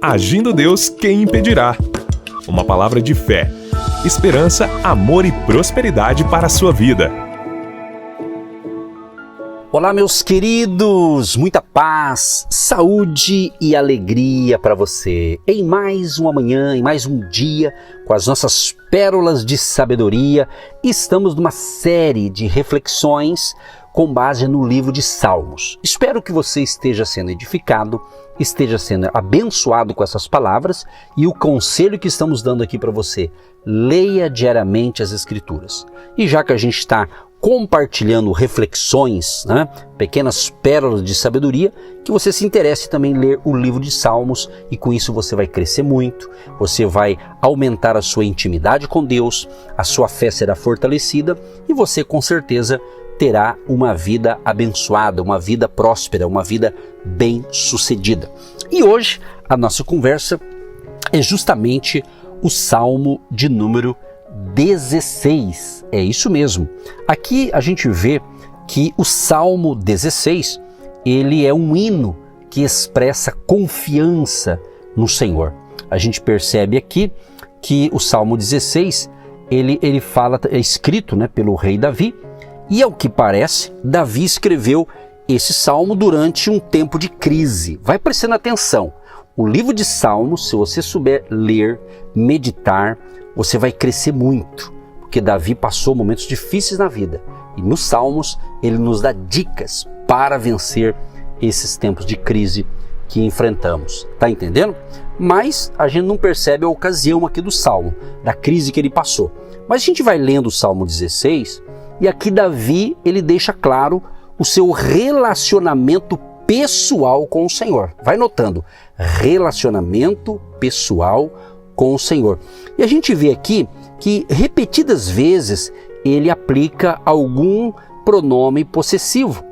Agindo Deus, quem impedirá? Uma palavra de fé, esperança, amor e prosperidade para a sua vida. Olá, meus queridos! Muita paz, saúde e alegria para você. Em mais uma manhã, em mais um dia, com as nossas pérolas de sabedoria, estamos numa série de reflexões com base no livro de Salmos. Espero que você esteja sendo edificado, esteja sendo abençoado com essas palavras e o conselho que estamos dando aqui para você: leia diariamente as Escrituras. E já que a gente está compartilhando reflexões, pequenas pérolas de sabedoria, que você se interesse também em ler o livro de Salmos, e com isso você vai crescer muito, você vai aumentar a sua intimidade com Deus, a sua fé será fortalecida e você com certeza terá uma vida abençoada, uma vida próspera, uma vida bem-sucedida. E hoje a nossa conversa é justamente o Salmo de número 16. É isso mesmo. Aqui a gente vê que o Salmo 16, ele é um hino que expressa confiança no Senhor. A gente percebe aqui que o Salmo 16, ele fala, é escrito pelo rei Davi, e ao que parece, Davi escreveu esse salmo durante um tempo de crise. Vai prestando atenção. O livro de Salmos, se você souber ler, meditar, você vai crescer muito, porque Davi passou momentos difíceis na vida. E nos Salmos, ele nos dá dicas para vencer esses tempos de crise que enfrentamos. Tá entendendo? Mas a gente não percebe a ocasião aqui do Salmo, da crise que ele passou. Mas a gente vai lendo o Salmo 16, e aqui Davi, ele deixa claro o seu relacionamento pessoal com o Senhor. Vai notando, relacionamento pessoal com o Senhor. E a gente vê aqui que repetidas vezes ele aplica algum pronome possessivo.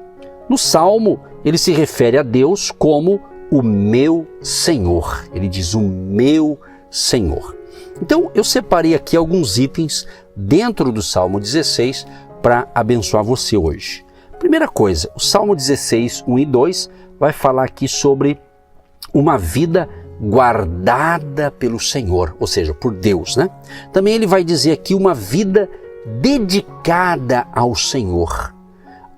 No Salmo, ele se refere a Deus como o meu Senhor. Ele diz o meu Senhor. Então eu separei aqui alguns itens dentro do Salmo 16 para abençoar você hoje. Primeira coisa, o Salmo 16, 1 e 2 vai falar aqui sobre uma vida guardada pelo Senhor, ou seja, por Deus, Também ele vai dizer aqui uma vida dedicada ao Senhor.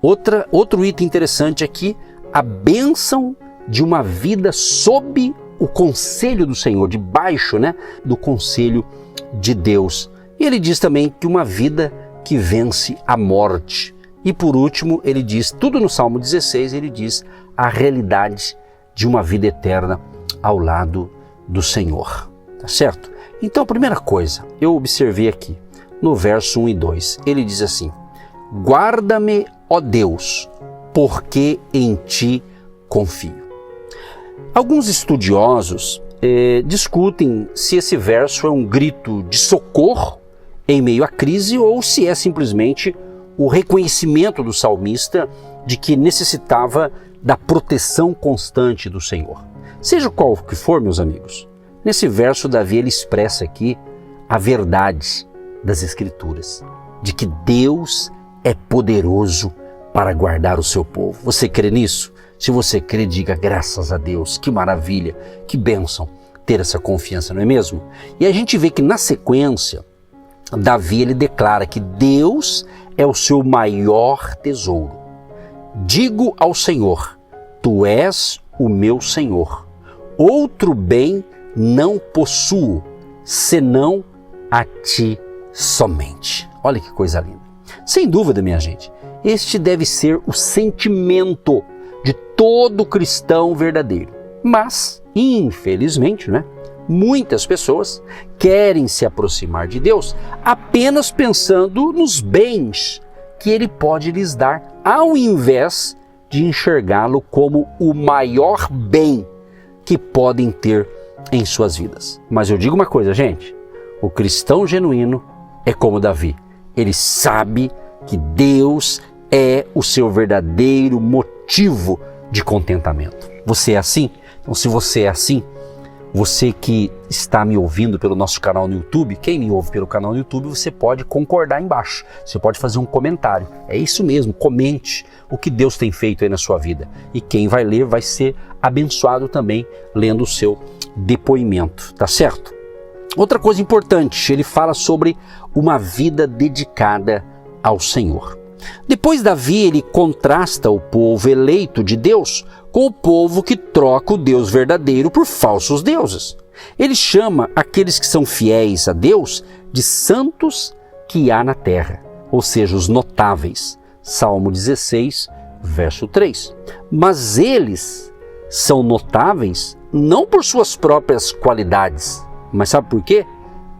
Outro item interessante aqui, a bênção de uma vida sob o conselho do Senhor, debaixo do conselho de Deus. E ele diz também que uma vida que vence a morte. E por último, ele diz, tudo no Salmo 16, ele diz a realidade de uma vida eterna ao lado do Senhor, tá certo? Então, a primeira coisa, eu observei aqui, no verso 1 e 2, ele diz assim: guarda-me, ó Deus, porque em ti confio. Alguns estudiosos discutem se esse verso é um grito de socorro em meio à crise ou se é simplesmente o reconhecimento do salmista de que necessitava da proteção constante do Senhor. Seja qual que for, meus amigos, nesse verso Davi ele expressa aqui a verdade das Escrituras, de que Deus é poderoso para guardar o seu povo. Você crê nisso? Se você crê, diga graças a Deus, que maravilha, que bênção ter essa confiança, não é mesmo? E a gente vê que na sequência, Davi ele declara que Deus é o seu maior tesouro. Digo ao Senhor, tu és o meu Senhor. Outro bem não possuo, senão a ti somente. Olha que coisa linda. Sem dúvida, minha gente, este deve ser o sentimento de todo cristão verdadeiro. Mas, infelizmente, muitas pessoas querem se aproximar de Deus apenas pensando nos bens que Ele pode lhes dar, ao invés de enxergá-lo como o maior bem que podem ter em suas vidas. Mas eu digo uma coisa, gente, o cristão genuíno é como Davi. Ele sabe que Deus é o seu verdadeiro motivo de contentamento. Você é assim? Então, se você é assim, Você que está me ouvindo pelo nosso canal no YouTube, quem me ouve pelo canal no YouTube, você pode concordar embaixo, você pode fazer um comentário. É isso mesmo, comente o que Deus tem feito aí na sua vida. E quem vai ler vai ser abençoado também lendo o seu depoimento, tá certo? Outra coisa importante, ele fala sobre uma vida dedicada ao Senhor. Depois Davi, ele contrasta o povo eleito de Deus com o povo que troca o Deus verdadeiro por falsos deuses. Ele chama aqueles que são fiéis a Deus de santos que há na terra, ou seja, os notáveis. Salmo 16, verso 3. Mas eles são notáveis não por suas próprias qualidades, mas sabe por quê?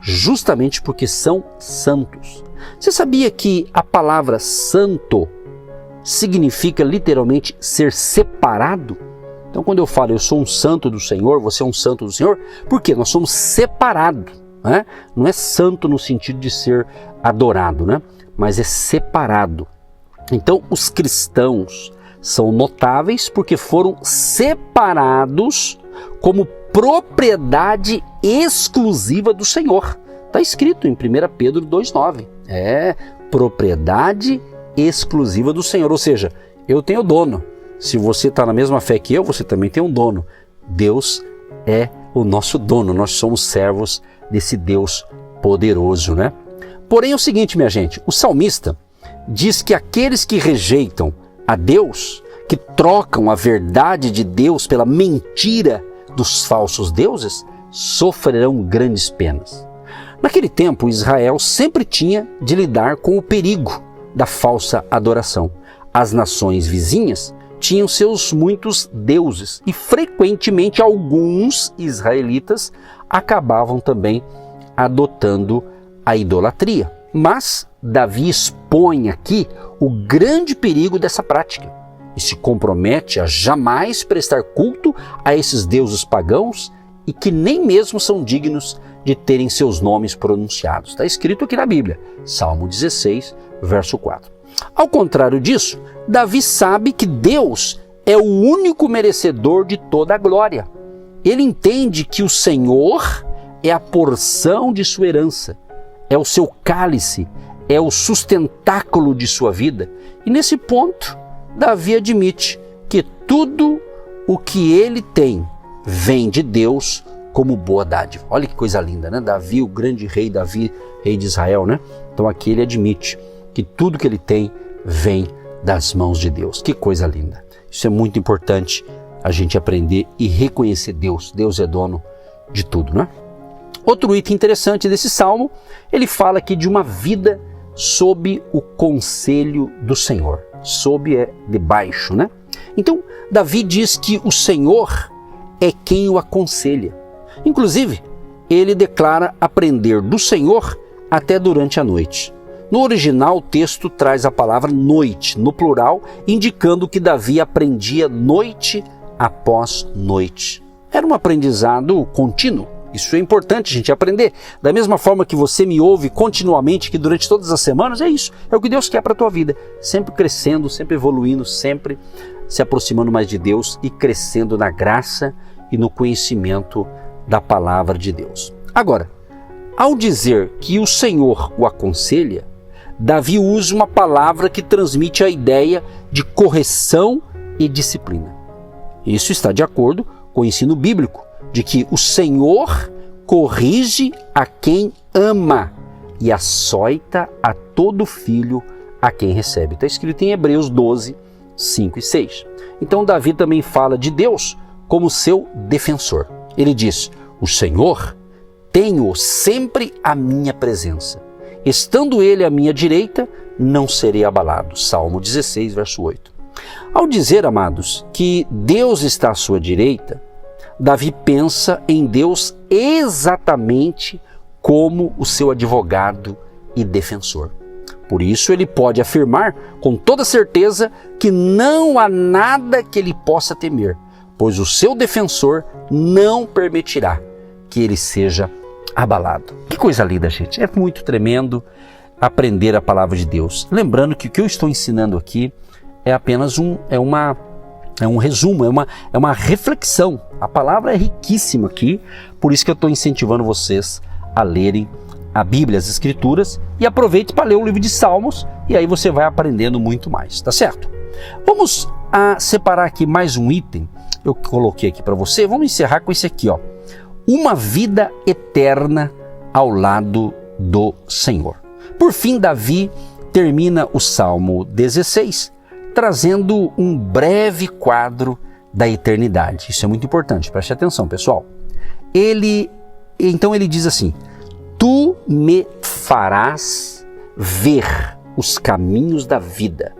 Justamente porque são santos. Você sabia que a palavra santo significa literalmente ser separado? Então quando eu falo eu sou um santo do Senhor, você é um santo do Senhor, por quê? Nós somos separados, né? Não é santo no sentido de ser adorado, né? Mas é separado. Então os cristãos são notáveis porque foram separados como propriedade exclusiva do Senhor. Está escrito em 1 Pedro 2,9. É propriedade exclusiva do Senhor. Ou seja, eu tenho dono. Se você está na mesma fé que eu, você também tem um dono. Deus é o nosso dono. Nós somos servos desse Deus poderoso, né? Porém é o seguinte, minha gente. O salmista diz que aqueles que rejeitam a Deus, que trocam a verdade de Deus pela mentira dos falsos deuses, sofrerão grandes penas. Naquele tempo, Israel sempre tinha de lidar com o perigo da falsa adoração. As nações vizinhas tinham seus muitos deuses e frequentemente alguns israelitas acabavam também adotando a idolatria. Mas Davi expõe aqui o grande perigo dessa prática e se compromete a jamais prestar culto a esses deuses pagãos e que nem mesmo são dignos de terem seus nomes pronunciados. Está escrito aqui na Bíblia, Salmo 16, verso 4. Ao contrário disso, Davi sabe que Deus é o único merecedor de toda a glória. Ele entende que o Senhor é a porção de sua herança, é o seu cálice, é o sustentáculo de sua vida. E nesse ponto, Davi admite que tudo o que ele tem vem de Deus como boa dádiva. Olha que coisa linda, né? Davi, o grande rei, Davi, rei de Israel, né? Então aqui ele admite que tudo que ele tem vem das mãos de Deus. Que coisa linda. Isso é muito importante a gente aprender e reconhecer Deus. Deus é dono de tudo, né? Outro item interessante desse salmo, ele fala aqui de uma vida sob o conselho do Senhor. Sob é debaixo, né? Então, Davi diz que o Senhor é quem o aconselha. Inclusive, ele declara aprender do Senhor até durante a noite. No original, o texto traz a palavra noite, no plural, indicando que Davi aprendia noite após noite. Era um aprendizado contínuo. Isso é importante a gente aprender. Da mesma forma que você me ouve continuamente, que durante todas as semanas, é isso. É o que Deus quer para a tua vida. Sempre crescendo, sempre evoluindo, sempre se aproximando mais de Deus e crescendo na graça e no conhecimento da palavra de Deus. Agora, ao dizer que o Senhor o aconselha, Davi usa uma palavra que transmite a ideia de correção e disciplina. Isso está de acordo com o ensino bíblico, de que o Senhor corrige a quem ama e açoita a todo filho a quem recebe. Está escrito em Hebreus 12, 5 e 6. Então Davi também fala de Deus como seu defensor. Ele diz: o Senhor tem-o sempre à minha presença. Estando ele à minha direita, não serei abalado. Salmo 16, verso 8. Ao dizer, amados, que Deus está à sua direita, Davi pensa em Deus exatamente como o seu advogado e defensor. Por isso ele pode afirmar com toda certeza que não há nada que ele possa temer, pois o seu defensor não permitirá que ele seja abalado. Que coisa linda, gente. É muito tremendo aprender a palavra de Deus. Lembrando que o que eu estou ensinando aqui é apenas uma É um resumo, é uma reflexão. A palavra é riquíssima aqui, por isso que eu estou incentivando vocês a lerem a Bíblia, as Escrituras, e aproveite para ler o livro de Salmos, e aí você vai aprendendo muito mais, tá certo? Vamos separar aqui mais um item, eu coloquei aqui para você, vamos encerrar com esse aqui, ó. Uma vida eterna ao lado do Senhor. Por fim, Davi termina o Salmo 16, trazendo um breve quadro da eternidade. Isso é muito importante, preste atenção, pessoal. Então ele diz assim: Tu me farás ver os caminhos da vida.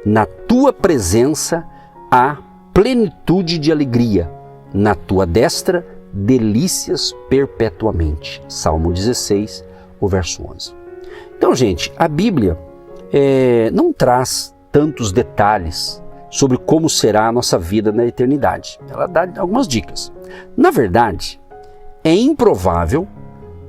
Na tua presença há plenitude de alegria. Na tua destra, delícias perpetuamente. Salmo 16, o verso 11. Então, gente, a Bíblia não traz tantos detalhes sobre como será a nossa vida na eternidade. Ela dá algumas dicas. Na verdade, é improvável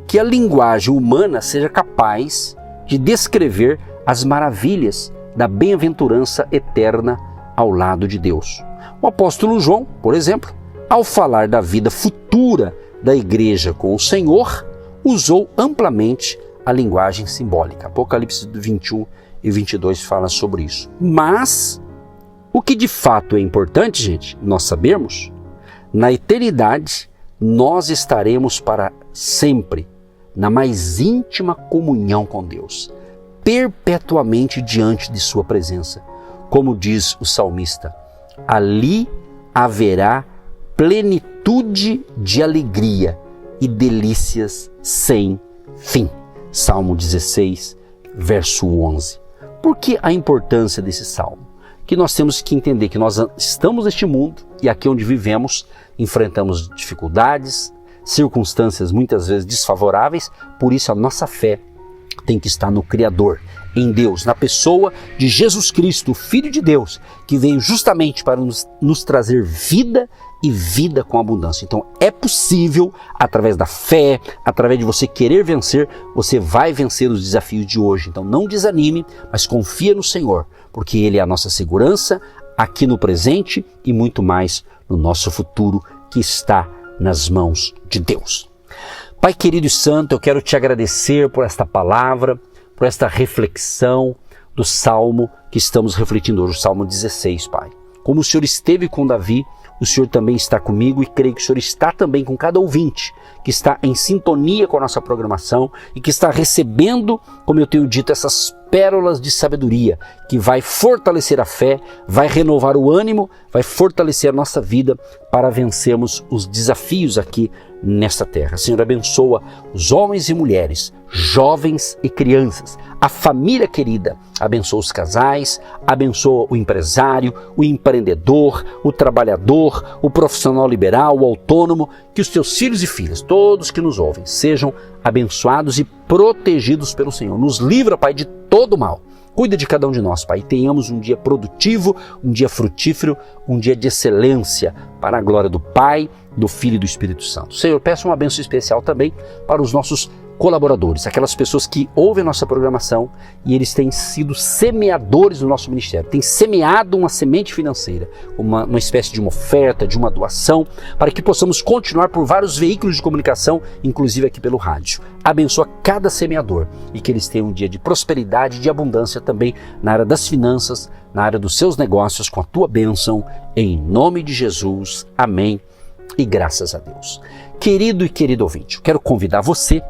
que a linguagem humana seja capaz de descrever as maravilhas da bem-aventurança eterna ao lado de Deus. O apóstolo João, por exemplo, ao falar da vida futura da igreja com o Senhor, usou amplamente a linguagem simbólica. Apocalipse 21 e 22 fala sobre isso. Mas o que de fato é importante, gente, nós sabemos, na eternidade nós estaremos para sempre na mais íntima comunhão com Deus, perpetuamente diante de sua presença. Como diz o salmista, ali haverá plenitude de alegria e delícias sem fim. Salmo 16, verso 11. Por que a importância desse salmo? Que nós temos que entender que nós estamos neste mundo e aqui onde vivemos enfrentamos dificuldades, circunstâncias muitas vezes desfavoráveis, por isso a nossa fé tem que estar no Criador, em Deus, na pessoa de Jesus Cristo, o Filho de Deus, que veio justamente para nos trazer vida e vida com abundância. Então é possível, através da fé, através de você querer vencer, você vai vencer os desafios de hoje. Então não desanime, mas confia no Senhor, porque Ele é a nossa segurança aqui no presente e muito mais no nosso futuro que está nas mãos de Deus. Pai querido e santo, eu quero te agradecer por esta palavra, por esta reflexão do Salmo que estamos refletindo hoje, o Salmo 16, Pai. Como o Senhor esteve com Davi, o Senhor também está comigo e creio que o Senhor está também com cada ouvinte que está em sintonia com a nossa programação e que está recebendo, como eu tenho dito, essas pérolas de sabedoria que vai fortalecer a fé, vai renovar o ânimo, vai fortalecer a nossa vida para vencermos os desafios aqui nesta terra. Senhor, abençoa os homens e mulheres, jovens e crianças, a família querida, abençoa os casais, abençoa o empresário, o empreendedor, o trabalhador, o profissional liberal, o autônomo, que os teus filhos e filhas, todos que nos ouvem, sejam abençoados e protegidos pelo Senhor. Nos livra, Pai, de todo mal. Cuida de cada um de nós, Pai. Tenhamos um dia produtivo, um dia frutífero, um dia de excelência para a glória do Pai, do Filho e do Espírito Santo. Senhor, peço uma bênção especial também para os nossos colaboradores, aquelas pessoas que ouvem a nossa programação e eles têm sido semeadores do nosso ministério, têm semeado uma semente financeira, uma espécie de uma oferta, de uma doação, para que possamos continuar por vários veículos de comunicação, inclusive aqui pelo rádio. Abençoa cada semeador e que eles tenham um dia de prosperidade e de abundância também na área das finanças, na área dos seus negócios, com a tua bênção, em nome de Jesus. Amém e graças a Deus. Querido e querido ouvinte, eu quero convidar você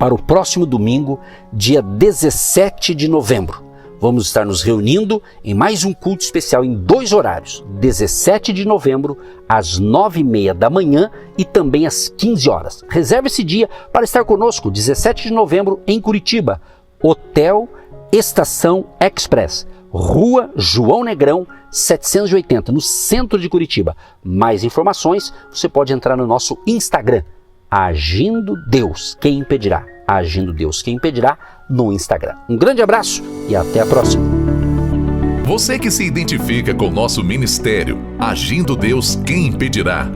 para o próximo domingo, dia 17 de novembro. Vamos estar nos reunindo em mais um culto especial em 2 horários, 17 de novembro, às 9h30 da manhã e também às 15 horas. Reserve esse dia para estar conosco, 17 de novembro, em Curitiba, Hotel Estação Express, Rua João Negrão, 780, no centro de Curitiba. Mais informações, você pode entrar no nosso Instagram, Agindo Deus, quem impedirá? Agindo Deus, quem impedirá? No Instagram. Um grande abraço e até a próxima. Você que se identifica com o nosso ministério, Agindo Deus, quem impedirá?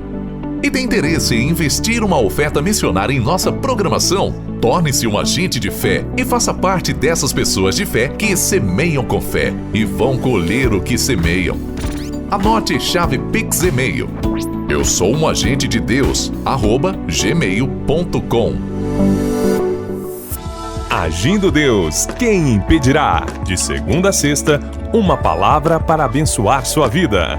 E tem interesse em investir uma oferta missionária em nossa programação? Torne-se um agente de fé e faça parte dessas pessoas de fé que semeiam com fé e vão colher o que semeiam. Anote chave Pix e-mail. Eu sou um agente de Deus, @gmail.com. Agindo Deus, quem impedirá? De segunda a sexta, uma palavra para abençoar sua vida.